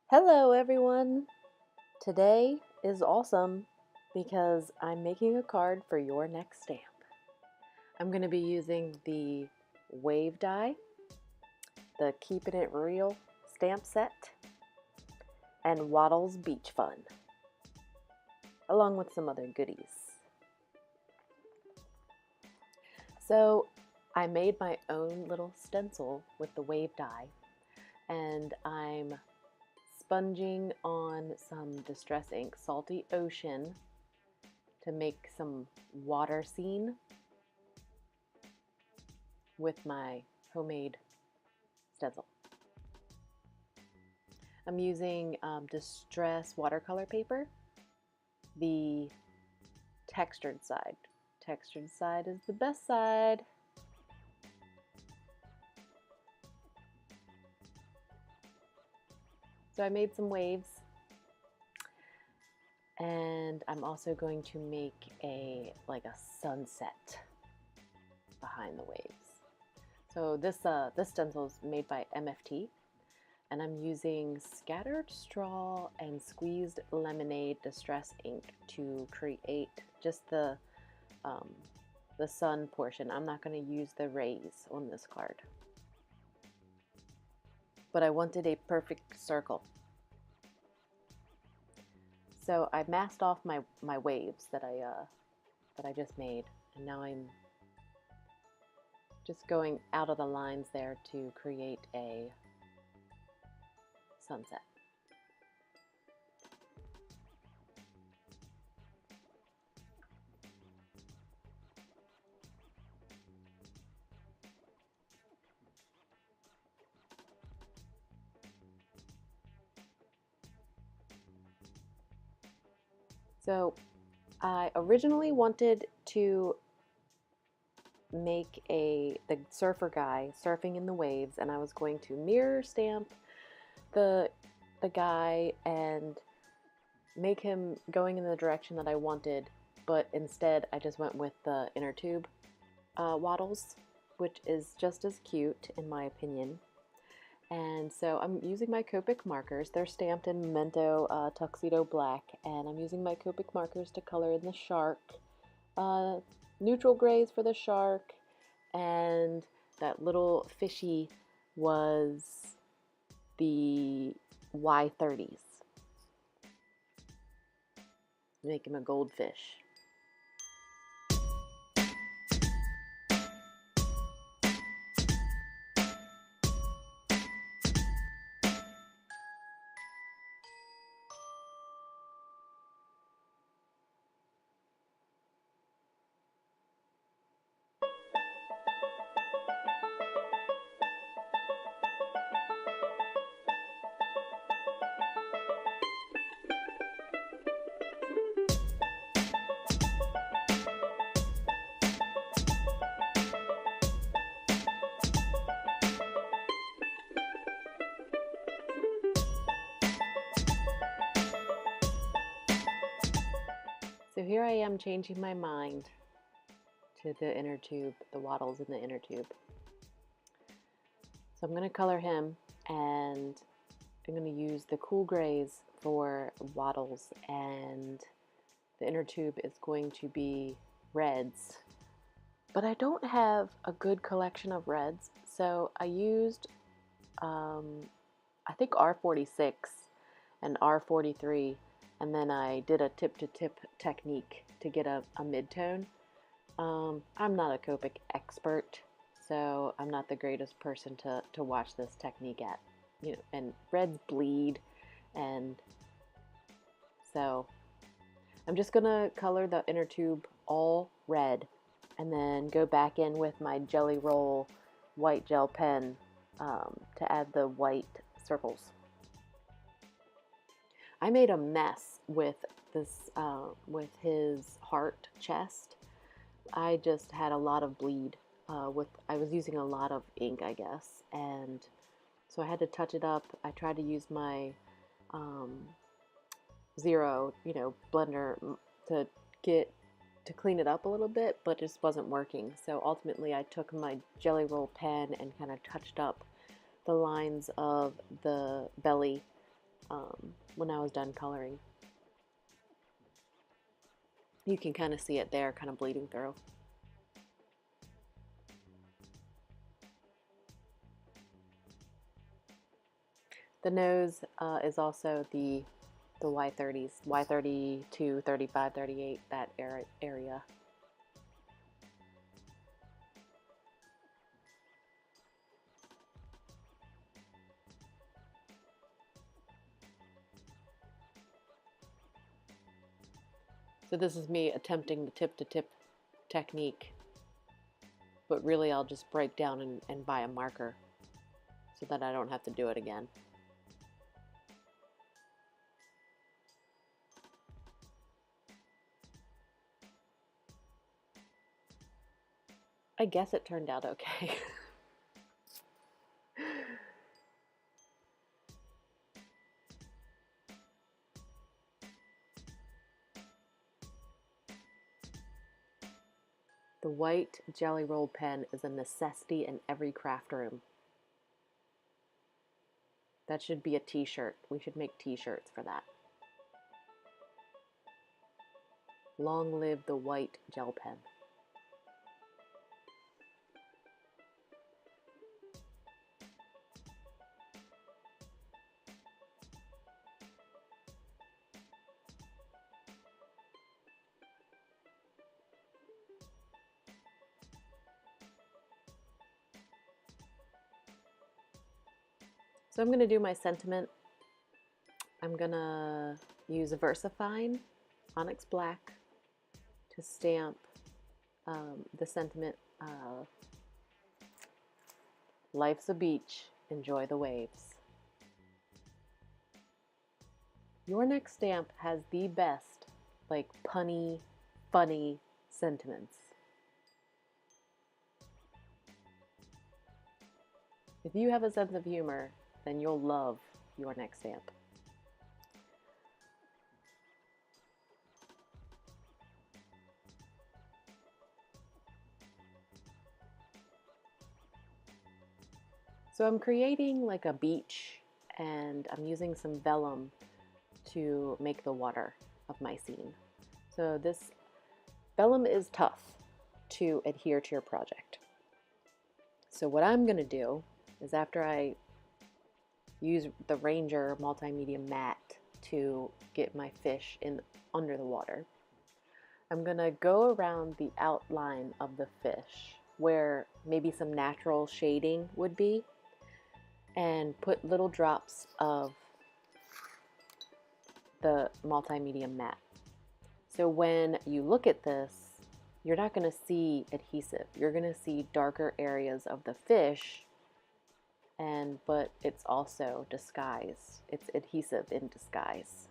Hello everyone! Today is awesome because I'm making a card for your next stamp. I'm going to be using the wave die, the Keepin' It Real stamp set, and Waddles Beach Fun, along with some other goodies. So I made my own little stencil with the wave die, and I'm sponging on some Distress ink, Salty Ocean, to make some water scene with my homemade stencil. I'm using Distress watercolor paper, the textured side. Textured side is the best side. So I made some waves, and I'm also going to make a sunset behind the waves. So this stencil is made by MFT, and I'm using scattered straw and squeezed lemonade distress ink to create just the sun portion. I'm not going to use the rays on this card, but I wanted a perfect circle. So I masked off my waves that I just made, and now I'm just going out of the lines there to create a sunset. So I originally wanted to make the surfer guy surfing in the waves, and I was going to mirror stamp the guy and make him going in the direction that I wanted, but instead I just went with the inner tube Waddles, which is just as cute in my opinion. And so I'm using my Copic markers. They're stamped in Memento Tuxedo black, and I'm using my Copic markers to color in the shark. Neutral grays for the shark, and that little fishy was the Y30s. Make him a goldfish. So here I am changing my mind to the inner tube, the Waddles in the inner tube. So I'm going to color him, and I'm going to use the cool grays for Waddles, and the inner tube is going to be reds. But I don't have a good collection of reds, so I used I think R46 and R43, and then I did a tip-to-tip technique to get a mid-tone. I'm not a Copic expert, so I'm not the greatest person to watch this technique at. And reds bleed, and so I'm just gonna color the inner tube all red, and then go back in with my Jelly Roll white gel pen to add the white circles. I made a mess with this, with his heart chest. I just had a lot of bleed. I was using a lot of ink, I guess, and so I had to touch it up. I tried to use my zero, blender to clean it up a little bit, but it just wasn't working. So ultimately, I took my Jelly Roll pen and kind of touched up the lines of the belly when I was done coloring. You can kind of see it there, kind of bleeding through. The nose is also the Y30s, Y32, 35, 38, that area. So this is me attempting the tip-to-tip technique, but really I'll just break down and buy a marker so that I don't have to do it again. I guess it turned out okay. The white Jelly Roll pen is a necessity in every craft room. That should be a t-shirt. We should make t-shirts for that. Long live the white gel pen. So I'm going to do my sentiment. I'm going to use a Versafine Onyx Black to stamp the sentiment, life's a beach, enjoy the waves. Your next stamp has the best, like, punny, funny sentiments. If you have a sense of humor, then you'll love your next stamp. So I'm creating like a beach, and I'm using some vellum to make the water of my scene. So this vellum is tough to adhere to your project. So what I'm going to do is, after I use the Ranger multimedia matte to get my fish in under the water, I'm going to go around the outline of the fish where maybe some natural shading would be, and put little drops of the multimedia matte. So when you look at this, you're not going to see adhesive. You're going to see darker areas of the fish, but it's also disguise. It's adhesive in disguise.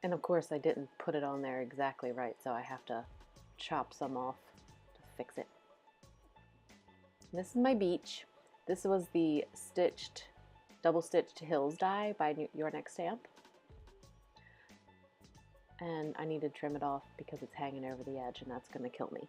And of course I didn't put it on there exactly right, so I have to chop some off to fix it. This is my beach. This was the double stitched Hills die by Your Next Stamp. And I need to trim it off because it's hanging over the edge, and that's going to kill me.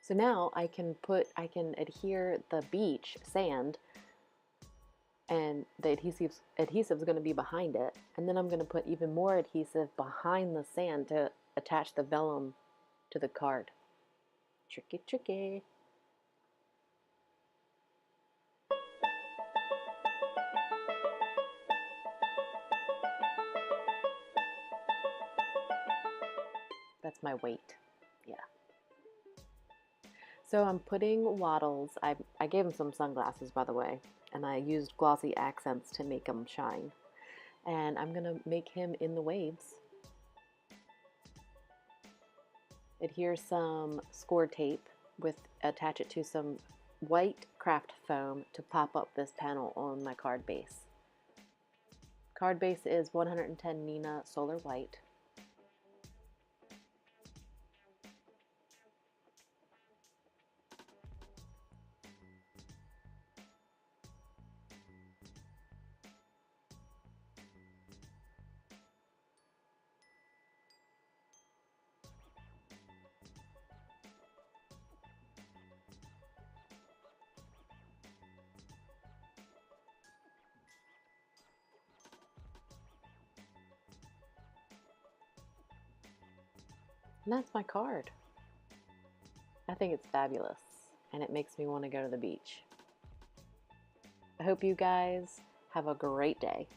So now I can adhere the beach sand, and the adhesive is going to be behind it, and then I'm going to put even more adhesive behind the sand to attach the vellum to the card. Tricky, tricky. That's my weight. Yeah. So I'm putting Waddles. I gave him some sunglasses, by the way, and I used glossy accents to make them shine. And I'm going to make him in the waves. Adhere some Scor Tape, attach it to some white Kraft foam to pop up this panel on my card base. Card base is 110 Neenah Solar White. And that's my card. I think it's fabulous, and it makes me want to go to the beach. I hope you guys have a great day.